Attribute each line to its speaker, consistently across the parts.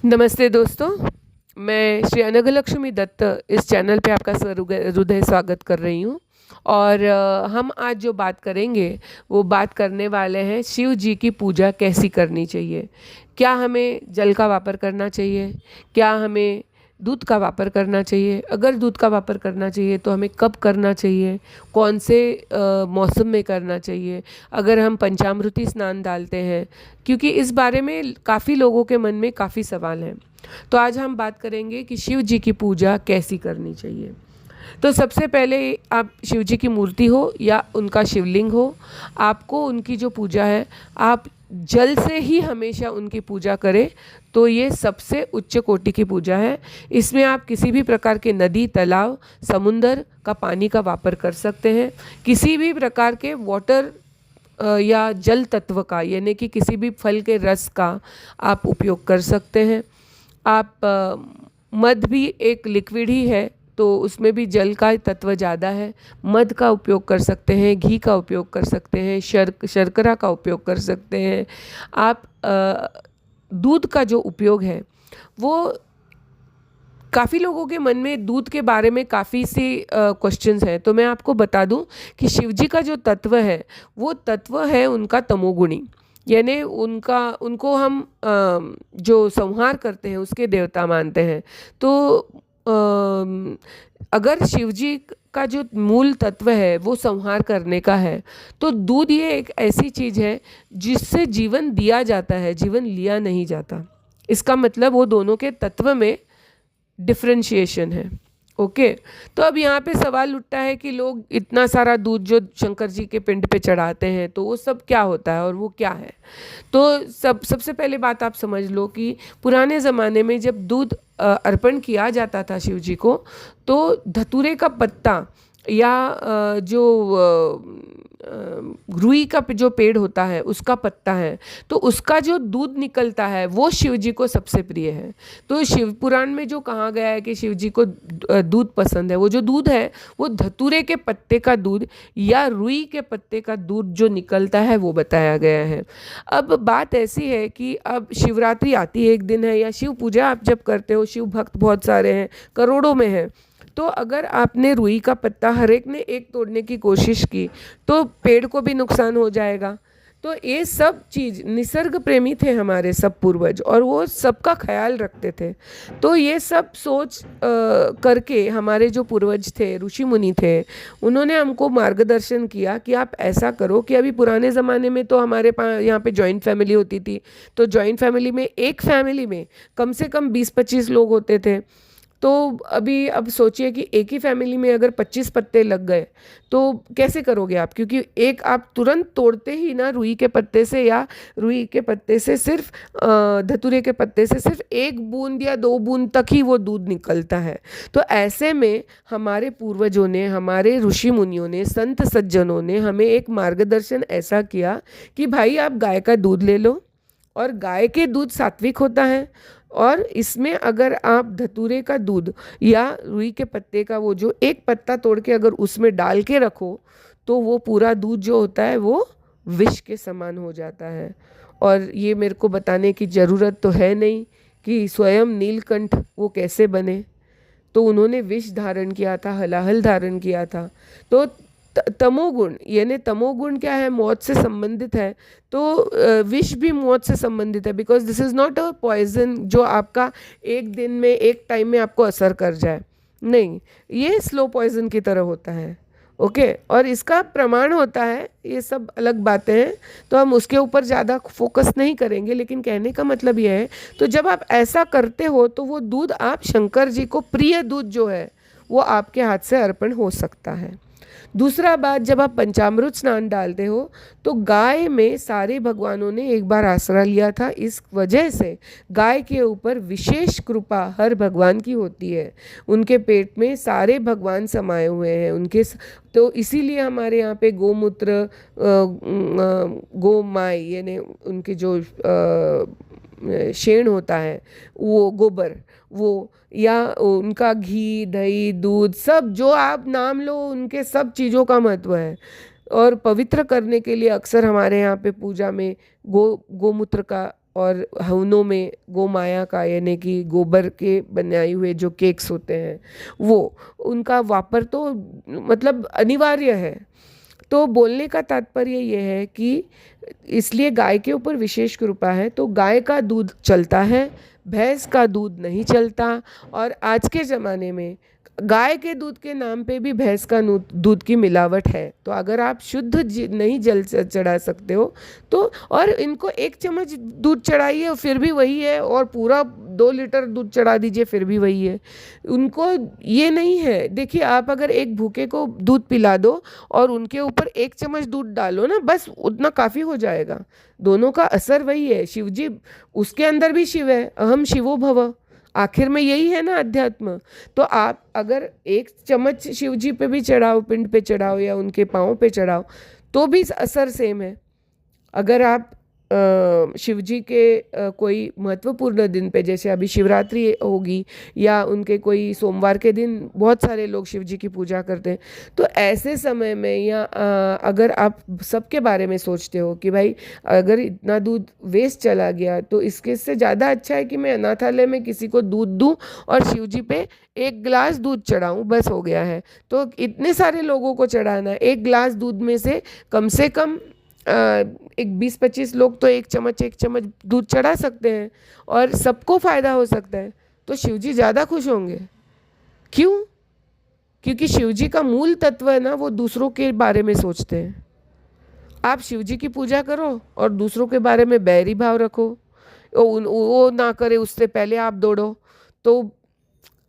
Speaker 1: नमस्ते दोस्तों। मैं श्री अनघलक्ष्मी दत्त इस चैनल पे आपका हृदय स्वागत कर रही हूँ। और हम आज जो बात करेंगे वो बात करने वाले हैं शिव जी की पूजा कैसी करनी चाहिए। क्या हमें जल का वापर करना चाहिए, क्या हमें दूध का वापर करना चाहिए, अगर दूध का वापर करना चाहिए तो हमें कब करना चाहिए, कौन से मौसम में करना चाहिए, अगर हम पंचामृति स्नान डालते हैं, क्योंकि इस बारे में काफ़ी लोगों के मन में काफ़ी सवाल हैं। तो आज हम बात करेंगे कि शिव जी की पूजा कैसी करनी चाहिए। तो सबसे पहले आप शिव जी की मूर्ति हो या उनका शिवलिंग हो, आपको उनकी जो पूजा है आप जल से ही हमेशा उनकी पूजा करें, तो ये सबसे उच्च कोटि की पूजा है। इसमें आप किसी भी प्रकार के नदी, तालाब, समुंदर का पानी का वापर कर सकते हैं। किसी भी प्रकार के वाटर या जल तत्व का, यानी कि किसी भी फल के रस का आप उपयोग कर सकते हैं। आप मध भी एक लिक्विड ही है, तो उसमें भी जल का तत्व ज़्यादा है। मध का उपयोग कर सकते हैं, घी का उपयोग कर सकते हैं, शर्करा का उपयोग कर सकते हैं। आप दूध का जो उपयोग है वो, काफ़ी लोगों के मन में दूध के बारे में काफ़ी सी क्वेश्चंस हैं। तो मैं आपको बता दूं कि शिव जी का जो तत्व है वो तत्व है उनका तमोगुणी, यानी उनको हम जो संहार करते हैं उसके देवता मानते हैं। तो अगर शिव जी का जो मूल तत्व है वो संहार करने का है, तो दूध ये एक ऐसी चीज़ है जिससे जीवन दिया जाता है, जीवन लिया नहीं जाता। इसका मतलब वो दोनों के तत्व में डिफ्रेंशिएशन है। ओके। तो अब यहाँ पे सवाल उठता है कि लोग इतना सारा दूध जो शंकर जी के पिंड पे चढ़ाते हैं तो वो सब क्या होता है और वो क्या है। तो सबसे पहले बात आप समझ लो कि पुराने ज़माने में जब दूध अर्पण किया जाता था शिव जी को, तो धतूरे का पत्ता या जो रुई का जो पेड़ होता है उसका पत्ता है, तो उसका जो दूध निकलता है वो शिव जी को सबसे प्रिय है। तो शिव पुराण में जो कहा गया है कि शिव जी को दूध पसंद है, वो जो दूध है वो धतूरे के पत्ते का दूध या रुई के पत्ते का दूध जो निकलता है वो बताया गया है। अब बात ऐसी है कि अब शिवरात्रि आती है, एक दिन है, या शिव पूजा आप जब करते हो, शिव भक्त बहुत सारे हैं, करोड़ों में हैं, तो अगर आपने रुई का पत्ता हर एक ने एक तोड़ने की कोशिश की तो पेड़ को भी नुकसान हो जाएगा। तो ये सब चीज़, निसर्ग प्रेमी थे हमारे सब पूर्वज और वो सबका ख्याल रखते थे। तो ये सब सोच करके हमारे जो पूर्वज थे, ऋषि मुनि थे, उन्होंने हमको मार्गदर्शन किया कि आप ऐसा करो कि अभी पुराने ज़माने में तो हमारे पास यहाँ पे जॉइंट फैमिली होती थी, तो जॉइंट फैमिली में एक फैमिली में कम से कम 20-25 लोग होते थे। तो अभी अब सोचिए कि एक ही फैमिली में अगर 25 पत्ते लग गए तो कैसे करोगे आप, क्योंकि एक आप तुरंत तोड़ते ही ना रुई के पत्ते से, या रुई के पत्ते से सिर्फ धतूरे के पत्ते से सिर्फ 1 बूंद या 2 बूंद तक ही वो दूध निकलता है। तो ऐसे में हमारे पूर्वजों ने, हमारे ऋषि मुनियों ने, संत सज्जनों ने हमें एक मार्गदर्शन ऐसा किया कि भाई आप गाय का दूध ले लो, और गाय के दूध सात्विक होता है, और इसमें अगर आप धतूरे का दूध या रुई के पत्ते का वो जो एक पत्ता तोड़ के अगर उसमें डाल के रखो तो वो पूरा दूध जो होता है वो विष के समान हो जाता है। और ये मेरे को बताने की ज़रूरत तो है नहीं कि स्वयं नीलकंठ वो कैसे बने, तो उन्होंने विष धारण किया था, हलाहल धारण किया था। तो तमोगुण, यानी तमोगुण क्या है, मौत से संबंधित है। तो विष भी मौत से संबंधित है, because this is not a poison जो आपका एक दिन में, एक टाइम में आपको असर कर जाए। नहीं, ये स्लो पॉइजन की तरह होता है। ओके। और इसका प्रमाण होता है, ये सब अलग बातें हैं, तो हम उसके ऊपर ज़्यादा फोकस नहीं करेंगे। लेकिन कहने का मतलब यह है, तो जब आप ऐसा करते हो तो वो दूध आप शंकर जी को प्रिय दूध जो है वो आपके हाथ से अर्पण हो सकता है। दूसरा बात, जब आप पंचामृत स्नान डालते हो तो गाय में सारे भगवानों ने एक बार आसरा लिया था, इस वजह से गाय के ऊपर विशेष कृपा हर भगवान की होती है। उनके पेट में सारे भगवान समाये हुए हैं उनके तो इसीलिए हमारे यहाँ पे गोमूत्र, गो माय, यानी उनके जो शेण होता है, वो गोबर, वो या उनका घी, दही, दूध, सब जो आप नाम लो उनके सब चीज़ों का महत्व है। और पवित्र करने के लिए अक्सर हमारे यहाँ पे पूजा में गोमूत्र का और हवनों में गोमाया का यानी कि गोबर के बनाए हुए जो केक्स होते हैं वो उनका वापर तो मतलब अनिवार्य है। तो बोलने का तात्पर्य ये है कि इसलिए गाय के ऊपर विशेष कृपा है, तो गाय का दूध चलता है, भैंस का दूध नहीं चलता। और आज के ज़माने में गाय के दूध के नाम पे भी भैंस का दूध की मिलावट है। तो अगर आप शुद्ध नहीं जल चढ़ा सकते हो तो, और इनको 1 चम्मच दूध चढ़ाइए फिर भी वही है, और पूरा 2 लीटर दूध चढ़ा दीजिए फिर भी वही है। उनको ये नहीं है। देखिए, आप अगर एक भूखे को दूध पिला दो और उनके ऊपर 1 चम्मच दूध डालो ना, बस उतना काफ़ी हो जाएगा। दोनों का असर वही है। शिव जी, उसके अंदर भी शिव है, अहम शिवो भव, आखिर में यही है ना अध्यात्म। तो आप अगर 1 चम्मच शिव जी पे भी चढ़ाओ, पिंड पे चढ़ाओ या उनके पाँव पे चढ़ाओ, तो भी असर सेम है। अगर आप शिव जी के कोई महत्वपूर्ण दिन पे, जैसे अभी शिवरात्रि होगी या उनके कोई सोमवार के दिन बहुत सारे लोग शिव जी की पूजा करते हैं, तो ऐसे समय में या अगर आप सबके बारे में सोचते हो कि भाई अगर इतना दूध वेस्ट चला गया तो इसके से ज़्यादा अच्छा है कि मैं अनाथालय में किसी को दूध दूँ और शिव जी पे 1 गिलास दूध चढ़ाऊँ, बस हो गया है। तो इतने सारे लोगों को चढ़ाना है, 1 गिलास दूध में से कम एक 20-25 लोग तो 1 चम्मच दूध चढ़ा सकते हैं और सबको फायदा हो सकता है। तो शिवजी ज़्यादा खुश होंगे। क्यों? क्योंकि शिवजी का मूल तत्व है ना, वो दूसरों के बारे में सोचते हैं। आप शिवजी की पूजा करो और दूसरों के बारे में बैरी भाव रखो, वो ना करे उससे पहले आप दौड़ो, तो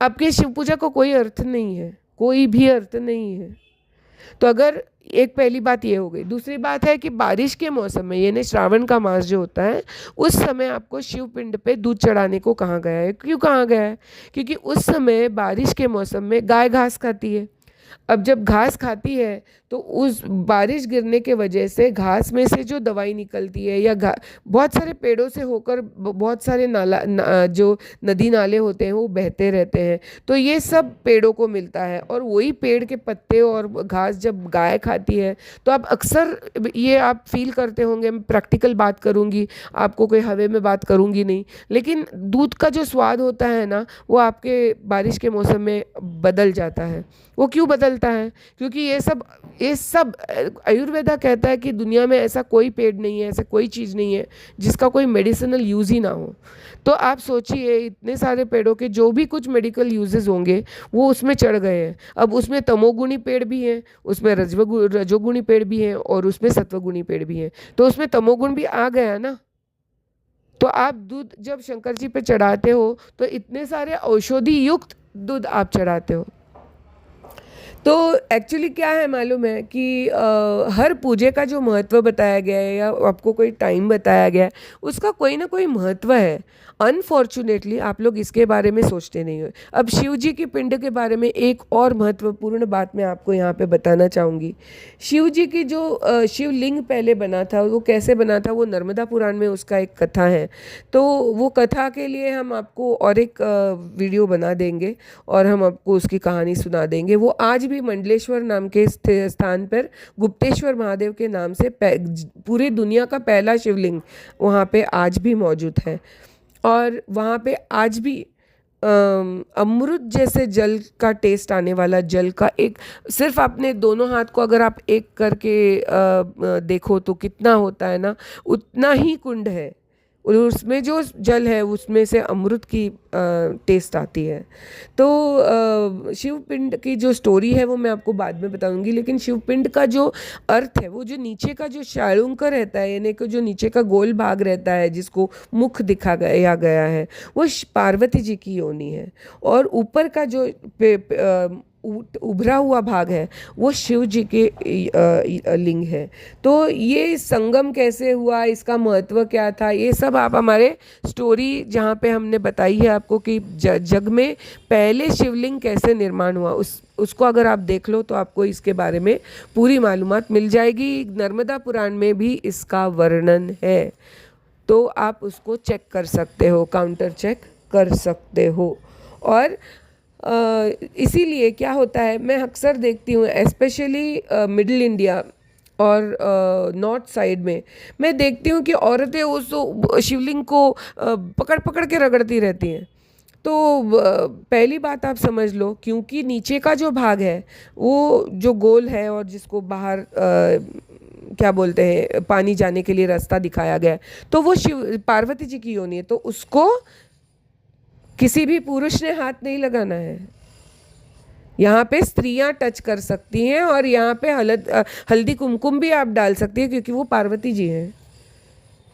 Speaker 1: आपके शिव पूजा को कोई अर्थ नहीं है, कोई भी अर्थ नहीं है। तो अगर एक पहली बात ये हो गई। दूसरी बात है कि बारिश के मौसम में, यानी श्रावण का मास जो होता है, उस समय आपको शिव पिंड पे दूध चढ़ाने को कहा गया है। क्यों कहा गया है? क्योंकि उस समय बारिश के मौसम में गाय घास खाती है। अब जब घास खाती है तो उस बारिश गिरने के वजह से घास में से जो दवाई निकलती है, या बहुत सारे पेड़ों से होकर बहुत सारे जो नदी नाले होते हैं वो बहते रहते हैं, तो ये सब पेड़ों को मिलता है। और वही पेड़ के पत्ते और घास जब गाय खाती है तो आप अक्सर ये आप फील करते होंगे। मैं प्रैक्टिकल बात करूँगी, आपको कोई हवे में बात करूँगी नहीं, लेकिन दूध का जो स्वाद होता है ना, वो आपके बारिश के मौसम में बदल जाता है। वो क्यों बदलता है? क्योंकि ये सब आयुर्वेदा कहता है कि दुनिया में ऐसा कोई पेड़ नहीं है, ऐसा कोई चीज़ नहीं है जिसका कोई मेडिसिनल यूज़ ही ना हो। तो आप सोचिए, इतने सारे पेड़ों के जो भी कुछ मेडिकल यूजेस होंगे वो उसमें चढ़ गए हैं। अब उसमें तमोगुणी पेड़ भी हैं, उसमें रजोगुणी पेड़ भी हैं और उसमें सत्वगुणी पेड़ भी हैं। तो उसमें तमोगुण भी आ गया ना। तो आप दूध जब शंकर जी पे चढ़ाते हो तो इतने सारे औषधि युक्त दूध आप चढ़ाते हो। तो एक्चुअली क्या है मालूम है कि हर पूजे का जो महत्व बताया गया है या आपको कोई टाइम बताया गया है, उसका कोई ना कोई महत्व है। अनफॉर्चुनेटली आप लोग इसके बारे में सोचते नहीं हो। अब शिव जी की पिंड के बारे में एक और महत्वपूर्ण बात मैं आपको यहाँ पे बताना चाहूँगी। शिव जी की जो शिवलिंग पहले बना था, वो कैसे बना था, वो नर्मदा पुराण में उसका एक कथा है। तो वो कथा के लिए हम आपको और एक वीडियो बना देंगे और हम आपको उसकी कहानी सुना देंगे। वो आज भी मंडलेश्वर नाम के स्थान पर गुप्तेश्वर महादेव के नाम से पूरी दुनिया का पहला शिवलिंग वहाँ पे आज भी मौजूद है। और वहाँ पे आज भी अमृत जैसे जल का टेस्ट आने वाला जल का एक, सिर्फ अपने दोनों हाथ को अगर आप एक करके देखो तो कितना होता है ना, उतना ही कुंड है और उसमें जो जल है उसमें से अमृत की टेस्ट आती है। तो शिवपिंड की जो स्टोरी है वो मैं आपको बाद में बताऊंगी, लेकिन शिवपिंड का जो अर्थ है, वो जो नीचे का जो शालूंकर रहता है, यानी कि जो नीचे का गोल भाग रहता है जिसको मुख दिखा गया है, वो पार्वती जी की योनि है। और ऊपर का जो उभरा हुआ भाग है वो शिव जी के लिंग है। तो ये संगम कैसे हुआ, इसका महत्व क्या था, ये सब आप हमारे स्टोरी जहाँ पे हमने बताई है आपको कि जग में पहले शिवलिंग कैसे निर्माण हुआ, उसको अगर आप देख लो तो आपको इसके बारे में पूरी मालूमात मिल जाएगी। नर्मदा पुराण में भी इसका वर्णन है, तो आप उसको चेक कर सकते हो, काउंटर चेक कर सकते हो। और इसीलिए क्या होता है, मैं अक्सर देखती हूँ स्पेशली मिडिल इंडिया और नॉर्थ साइड में मैं देखती हूँ कि औरतें उस शिवलिंग को पकड़ पकड़ के रगड़ती रहती हैं। तो पहली बात आप समझ लो, क्योंकि नीचे का जो भाग है वो जो गोल है और जिसको बाहर क्या बोलते हैं पानी जाने के लिए रास्ता दिखाया गया है, तो वो शिव पार्वती जी की योनि है, तो उसको किसी भी पुरुष ने हाथ नहीं लगाना है। यहाँ पे स्त्रियां टच कर सकती हैं और यहाँ पे हल्दी कुमकुम भी आप डाल सकती हैं, क्योंकि वो पार्वती जी हैं।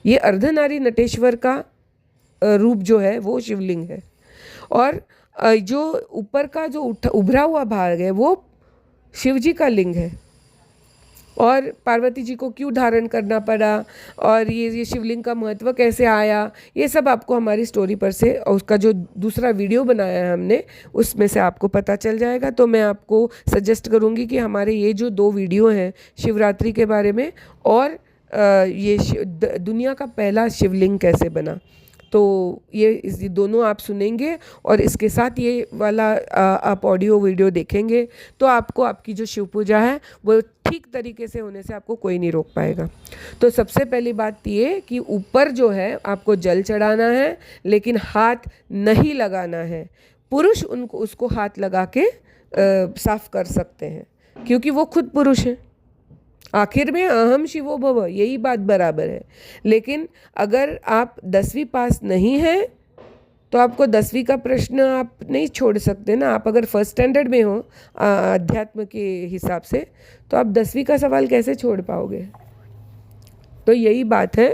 Speaker 1: ये अर्धनारी नटेश्वर का रूप जो है वो शिवलिंग है। और जो ऊपर का जो उभरा हुआ भाग है वो शिव जी का लिंग है। और पार्वती जी को क्यों धारण करना पड़ा और ये शिवलिंग का महत्व कैसे आया, ये सब आपको हमारी स्टोरी पर से और उसका जो दूसरा वीडियो बनाया है हमने उसमें से आपको पता चल जाएगा। तो मैं आपको सजेस्ट करूँगी कि हमारे ये जो 2 वीडियो हैं शिवरात्रि के बारे में और ये दुनिया का पहला शिवलिंग कैसे बना, तो ये दोनों आप सुनेंगे और इसके साथ ये वाला आप ऑडियो वीडियो देखेंगे तो आपको आपकी जो शिव पूजा है वो ठीक तरीके से होने से आपको कोई नहीं रोक पाएगा। तो सबसे पहली बात ये कि ऊपर जो है आपको जल चढ़ाना है, लेकिन हाथ नहीं लगाना है। पुरुष उसको हाथ लगा के साफ कर सकते हैं, क्योंकि वो खुद पुरुष हैं। आखिर में अहम शिवो भव, यही बात बराबर है। लेकिन अगर आप 10वीं पास नहीं हैं तो आपको 10वीं का प्रश्न आप नहीं छोड़ सकते ना। आप अगर फर्स्ट स्टैंडर्ड में हो अध्यात्म के हिसाब से, तो आप 10वीं का सवाल कैसे छोड़ पाओगे। तो यही बात है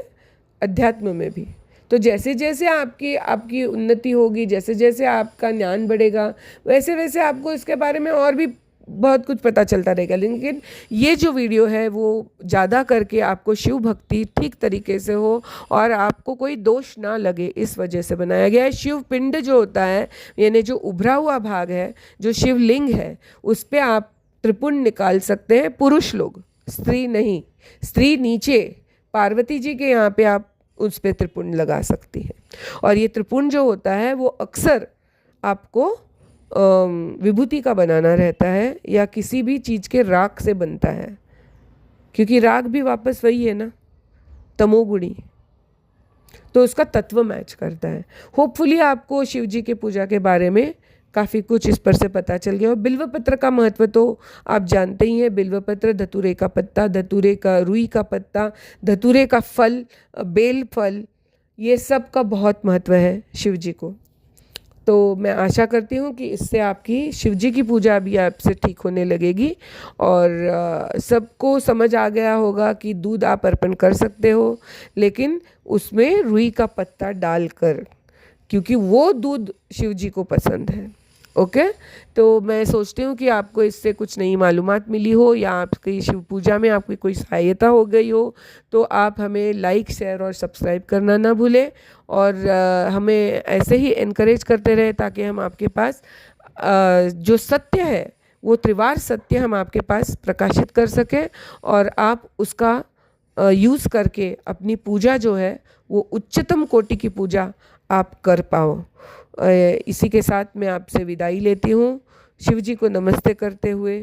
Speaker 1: अध्यात्म में भी। तो जैसे जैसे आपकी उन्नति होगी, जैसे जैसे आपका ज्ञान बढ़ेगा, वैसे वैसे आपको इसके बारे में और भी बहुत कुछ पता चलता रहेगा। लेकिन ये जो वीडियो है वो ज़्यादा करके आपको शिव भक्ति ठीक तरीके से हो और आपको कोई दोष ना लगे, इस वजह से बनाया गया है। शिव पिंड जो होता है, यानी जो उभरा हुआ भाग है, जो शिवलिंग है, उस पर आप त्रिपुंड निकाल सकते हैं, पुरुष लोग, स्त्री नहीं। स्त्री नीचे पार्वती जी के यहाँ पे आप उस पर त्रिपुंड लगा सकती हैं। और ये त्रिपुंड जो होता है वो अक्सर आपको विभूति का बनाना रहता है या किसी भी चीज़ के राख से बनता है, क्योंकि राख भी वापस वही है ना, तमोगुणी, तो उसका तत्व मैच करता है। होपफुली आपको शिव जी के पूजा के बारे में काफ़ी कुछ इस पर से पता चल गया। और बिल्व पत्र का महत्व तो आप जानते ही हैं। बिल्व पत्र, धतूरे का पत्ता, धतूरे का रुई का पत्ता, धतूरे का फल, बेल फल, ये सब का बहुत महत्व है शिव जी को। तो मैं आशा करती हूँ कि इससे आपकी शिव जी की पूजा भी आपसे ठीक होने लगेगी और सबको समझ आ गया होगा कि दूध आप अर्पण कर सकते हो, लेकिन उसमें रुई का पत्ता डालकर, क्योंकि वो दूध शिव जी को पसंद है। ओके, तो मैं सोचती हूँ कि आपको इससे कुछ नई मालूमात मिली हो या आपकी शिव पूजा में आपकी कोई सहायता हो गई हो, तो आप हमें लाइक, शेयर और सब्सक्राइब करना ना भूलें और हमें ऐसे ही इनकरेज करते रहे ताकि हम आपके पास जो सत्य है वो त्रिवार सत्य हम आपके पास प्रकाशित कर सकें और आप उसका यूज़ करके अपनी पूजा जो है वो उच्चतम कोटि की पूजा आप कर पाओ। इसी के साथ मैं आपसे विदाई लेती हूँ, शिव जी को नमस्ते करते हुए,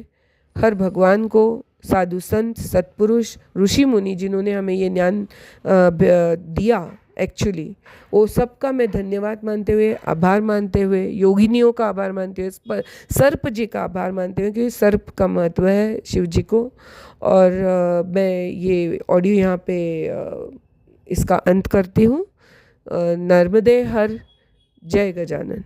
Speaker 1: हर भगवान को, साधु संत, सत्पुरुष, ऋषि मुनि जिन्होंने हमें ये ज्ञान दिया, एक्चुअली वो सबका मैं धन्यवाद मानते हुए, आभार मानते हुए, योगिनियों का आभार मानते हुए, सर्प जी का आभार मानते हुए, क्योंकि सर्प का महत्व है शिव जी को। और मैं ये ऑडियो यहाँ पे इसका अंत करती हूँ। नर्मदे हर, जय गजानन।